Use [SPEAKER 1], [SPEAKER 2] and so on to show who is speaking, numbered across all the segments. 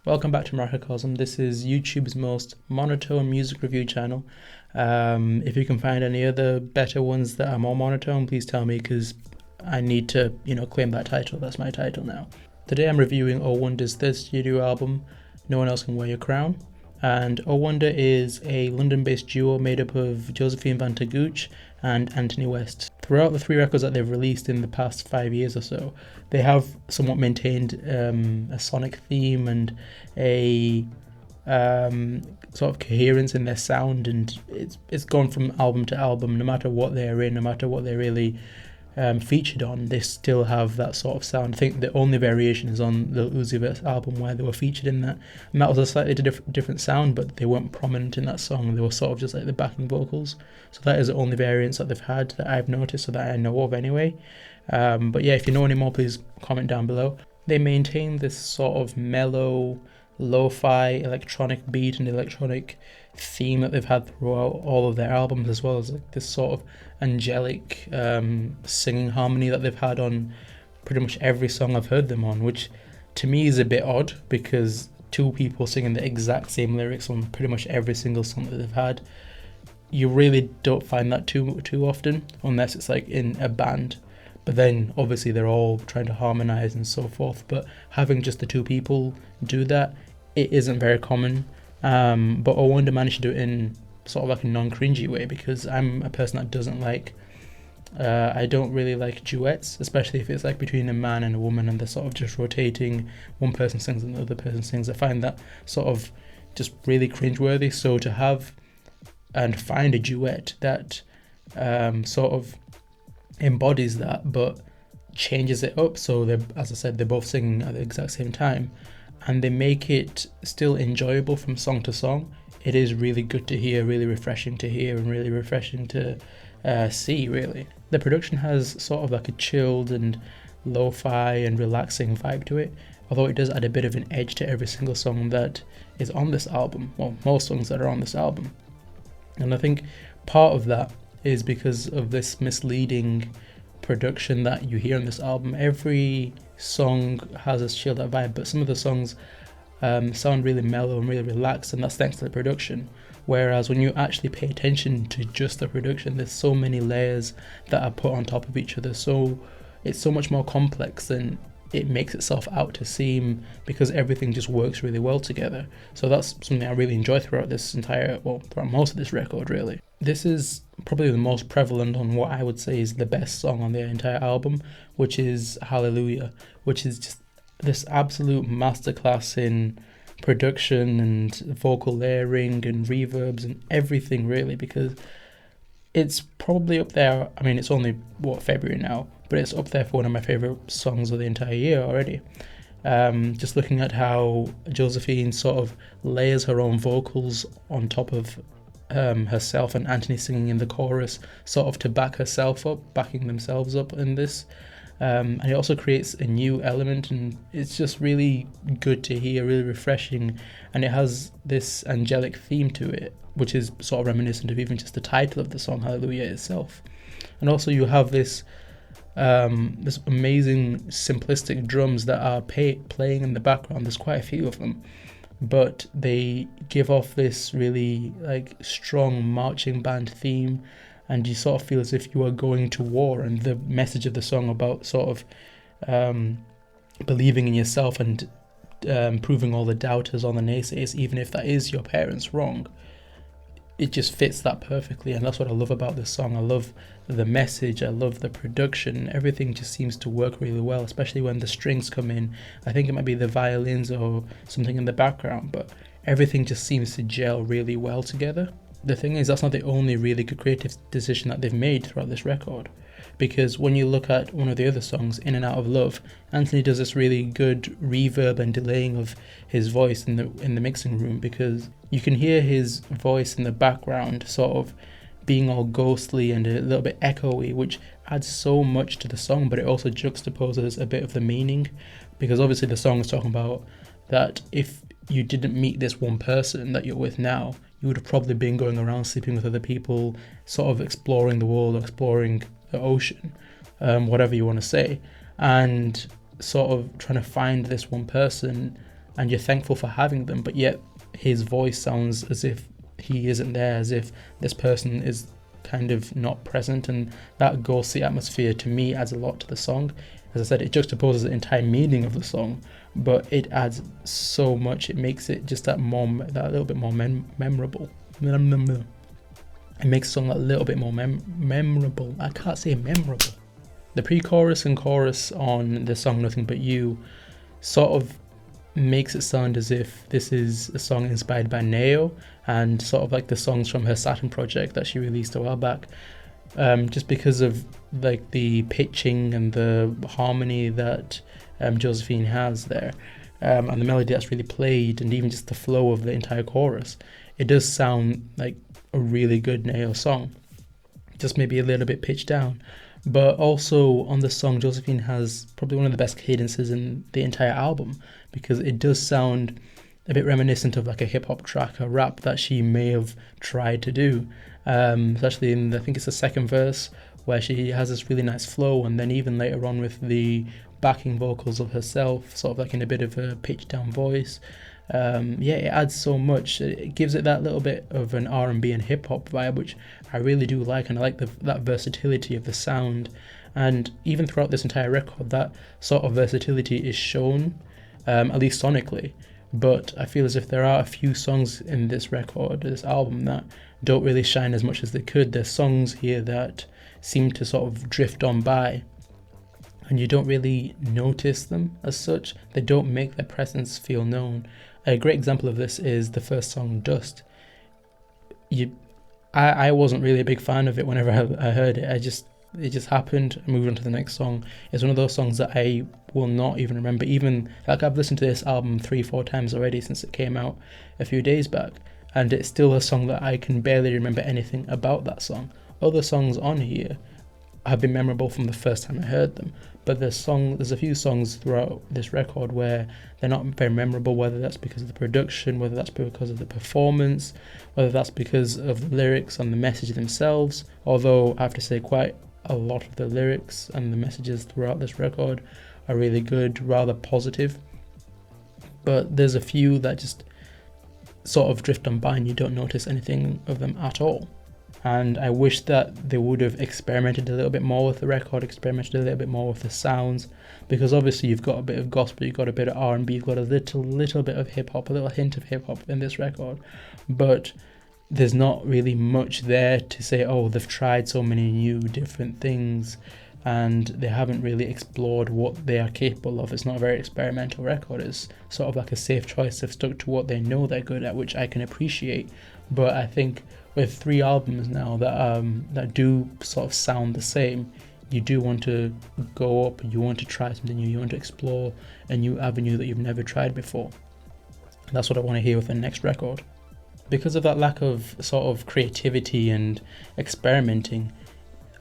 [SPEAKER 1] Welcome back to Microcosm. This is YouTube's most monotone music review channel. If you can find any other better ones that are more monotone, please tell me, because I need to, claim that title. That's my title now. Today I'm reviewing Oh Wonder's third studio album, No One Else Can Wear Your Crown. And Oh Wonder is a London-based duo made up of Josephine Van Gooch and Anthony West. Throughout the 3 records that they've released in the past 5 years or so, they have somewhat maintained a sonic theme and a sort of coherence in their sound, and it's gone from album to album. No matter what they're in, no matter what they're really featured on, they still have that sort of sound. I think the only variation is on the Uzi Vert album, where they were featured in that, and that was a slightly different sound, but they weren't prominent in that song. They were sort of just like the backing vocals. So that is the only variance that they've had that I've noticed, or that I know of anyway. But yeah, if you know any more, please comment down below. They maintain this sort of mellow, lo-fi electronic beat and electronic theme that they've had throughout all of their albums, as well as like this sort of angelic singing harmony that they've had on pretty much every song I've heard them on, which to me is a bit odd, because 2 people singing the exact same lyrics on pretty much every single song that they've had, you really don't find that too often, unless it's like in a band. But then obviously they're all trying to harmonize and so forth, but having just the 2 people do that, it isn't very common. But Oh Wonder managed to do it in sort of like a non-cringy way, because I'm a person that doesn't like I don't really like duets, especially if it's like between a man and a woman and they're sort of just rotating, one person sings and the other person sings. I find that sort of just really cringeworthy. So to have and find a duet that sort of embodies that but changes it up, so they're, as I said, they're both singing at the exact same time, and they make it still enjoyable from song to song. It is really good to hear, really refreshing to hear, and really refreshing to see, really. The production has sort of like a chilled and lo-fi and relaxing vibe to it, although it does add a bit of an edge to every single song that is on this album, well, most songs that are on this album. And I think part of that is because of this misleading production that you hear on this album. Every song has a chilled out vibe, but some of the songs sound really mellow and really relaxed, and that's thanks to the production. Whereas when you actually pay attention to just the production, there's so many layers that are put on top of each other, so it's so much more complex than it makes itself out to seem, because everything just works really well together. So that's something I really enjoy throughout this entire, well, throughout most of this record, really. This is probably the most prevalent on what I would say is the best song on the entire album, which is Hallelujah, which is just this absolute masterclass in production and vocal layering and reverbs and everything, really, because it's probably up there. I mean, it's only, February now, but it's up there for one of my favourite songs of the entire year already. Just looking at how Josephine sort of layers her own vocals on top of herself, and Anthony singing in the chorus sort of to back herself up, backing themselves up in this. And it also creates a new element, and it's just really good to hear, really refreshing, and it has this angelic theme to it, which is sort of reminiscent of even just the title of the song, Hallelujah, itself. And also you have this amazing simplistic drums that are playing in the background. There's quite a few of them, but they give off this really like strong marching band theme, and you sort of feel as if you are going to war. And the message of the song about sort of believing in yourself and proving all the doubters, all the naysayers, even if that is your parents, wrong. It just fits that perfectly, and that's what I love about this song. I love the message, I love the production, everything just seems to work really well, especially when the strings come in. I think it might be the violins or something in the background, but everything just seems to gel really well together. The thing is, that's not the only really good creative decision that they've made throughout this record, because when you look at one of the other songs, In and Out of Love, Anthony does this really good reverb and delaying of his voice in the mixing room, because you can hear his voice in the background sort of being all ghostly and a little bit echoey, which adds so much to the song, but it also juxtaposes a bit of the meaning, because obviously the song is talking about that if you didn't meet this one person that you're with now, you would have probably been going around sleeping with other people, sort of exploring the world, or exploring the ocean, whatever you want to say, and sort of trying to find this one person and you're thankful for having them, but yet his voice sounds as if he isn't there, as if this person is kind of not present, and that ghostly atmosphere to me adds a lot to the song. As I said, it juxtaposes the entire meaning of the song, but it adds so much. It makes it just that little bit more memorable. It makes the song a little bit more memorable. I can't say memorable. The pre-chorus and chorus on the song Nothing But You sort of makes it sound as if this is a song inspired by Neo and sort of like the songs from her Saturn project that she released a while back, just because of like the pitching and the harmony that Josephine has there, and the melody that's really played, and even just the flow of the entire chorus. It does sound like a really good Neo song, just maybe a little bit pitched down. But also on the song, Josephine has probably one of the best cadences in the entire album, because it does sound a bit reminiscent of like a hip-hop track, a rap that she may have tried to do, especially in, I think it's the second verse, where she has this really nice flow, and then even later on with the backing vocals of herself, sort of like in a bit of a pitched down voice. It adds so much. It gives it that little bit of an R&B and hip-hop vibe, which I really do like, and I like that versatility of the sound. And even throughout this entire record, that sort of versatility is shown, at least sonically. But I feel as if there are a few songs in this record, this album, that don't really shine as much as they could. There's songs here that seem to sort of drift on by, and you don't really notice them as such. They don't make their presence feel known. A great example of this is the first song, Dust. I wasn't really a big fan of it whenever I heard it. It just happened. I moved on to the next song. It's one of those songs that I will not even remember. Even like I've listened to this album 3-4 times already since it came out a few days back, and it's still a song that I can barely remember anything about that song. Other songs on here have been memorable from the first time I heard them, but there's a few songs throughout this record where they're not very memorable, whether that's because of the production, whether that's because of the performance, whether that's because of the lyrics and the message themselves, although I have to say quite a lot of the lyrics and the messages throughout this record are really good, rather positive, but there's a few that just sort of drift on by and you don't notice anything of them at all. And I wish that they would have experimented a little bit more with the record, experimented a little bit more with the sounds, because obviously you've got a bit of gospel, you've got a bit of R&B, you've got a little bit of hip-hop, a little hint of hip-hop in this record, but there's not really much there to say, oh, they've tried so many new different things and they haven't really explored what they are capable of. It's not a very experimental record. It's sort of like a safe choice. They've stuck to what they know they're good at, which I can appreciate. But I think with 3 albums now that do sort of sound the same, you do want to go up, you want to try something new, you want to explore a new avenue that you've never tried before. And that's what I want to hear with the next record. Because of that lack of sort of creativity and experimenting,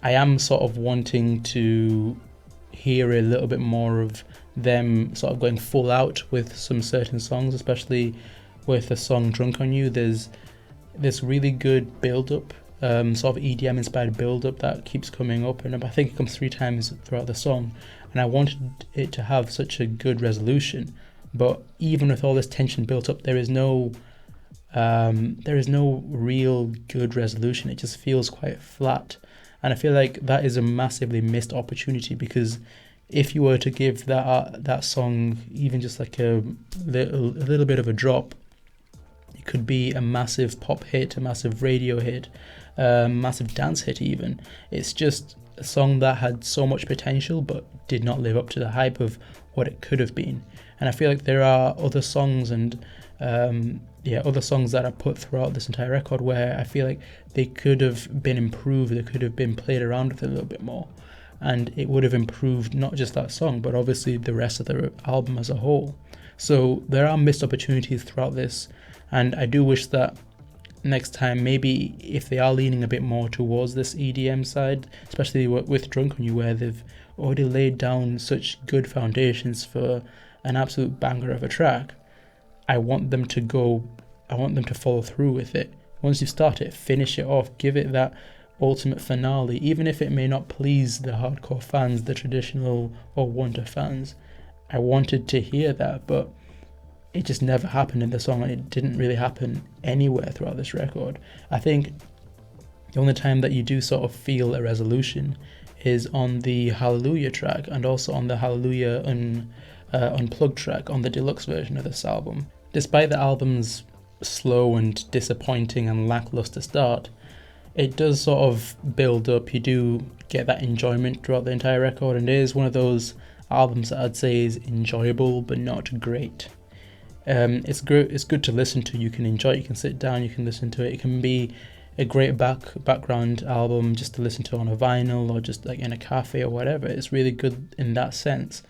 [SPEAKER 1] I am sort of wanting to hear a little bit more of them sort of going full out with some certain songs, especially with the song Drunk on You. There's this really good build-up, sort of EDM inspired build-up that keeps coming up, and I think it comes 3 times throughout the song, and I wanted it to have such a good resolution, but even with all this tension built up, there is no real good resolution. It just feels quite flat, and I feel like that is a massively missed opportunity, because if you were to give that song even just like a little bit of a drop, it could be a massive pop hit, a massive radio hit, massive dance hit even. It's just a song that had so much potential but did not live up to the hype of what it could have been. And I feel like there are other songs and other songs that are put throughout this entire record where I feel like they could have been improved, they could have been played around with a little bit more, and it would have improved not just that song but obviously the rest of the album as a whole. So there are missed opportunities throughout this, and I do wish that next time, maybe if they are leaning a bit more towards this EDM side, especially with Drunk on You, where they've already laid down such good foundations for an absolute banger of a track, I want them to follow through with it. Once you start it, finish it off, give it that ultimate finale, even if it may not please the hardcore fans, the traditional or Wonder fans. I wanted to hear that, but it just never happened in the song, and it didn't really happen anywhere throughout this record. I think the only time that you do sort of feel a resolution is on the Hallelujah track, and also on the Hallelujah unplugged track on the deluxe version of this album. Despite the album's slow and disappointing and lackluster start, it does sort of build up. You do get that enjoyment throughout the entire record, and it is one of those albums that I'd say is enjoyable but not great. It's good to listen to. You can enjoy it, you can sit down, you can listen to it. It can be a great background album just to listen to on a vinyl, or just like in a cafe or whatever. It's really good in that sense,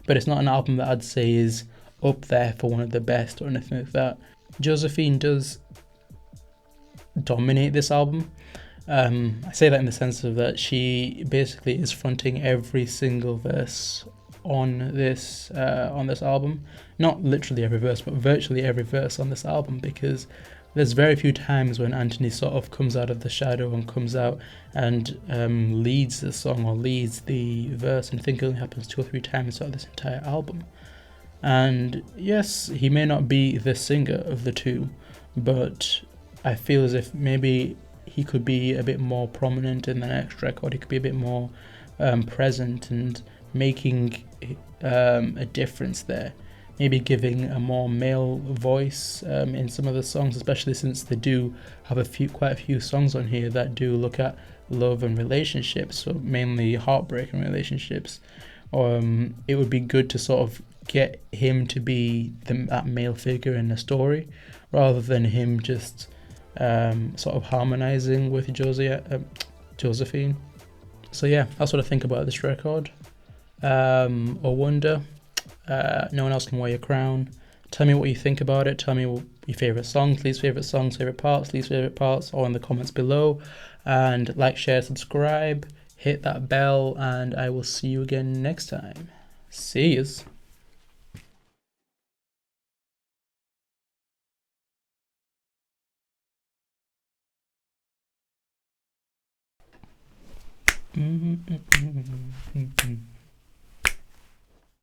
[SPEAKER 1] but it's not an album that I'd say is up there for one of the best or anything like that. Josephine does dominate this album. I say that in the sense of that she basically is fronting every single verse on this album. Not literally every verse, but virtually every verse on this album, because there's very few times when Anthony sort of comes out of the shadow and comes out and leads the song or leads the verse. And I think it only happens 2 or 3 times throughout this entire album. And yes, he may not be the singer of the two, but I feel as if maybe he could be a bit more prominent in the next record. He could be a bit more present and making a difference there. Maybe giving a more male voice in some of the songs, especially since they do have quite a few songs on here that do look at love and relationships, so mainly heartbreaking relationships. It would be good to sort of get him to be that male figure in the story, rather than him just sort of harmonizing with Josephine. So yeah, that's what I think about this record. Or Wonder. No One Else Can Wear Your Crown. Tell me what you think about it. Tell me your favourite songs, least favourite songs, favourite parts, all in the comments below. And like, share, subscribe, hit that bell, and I will see you again next time. See yous.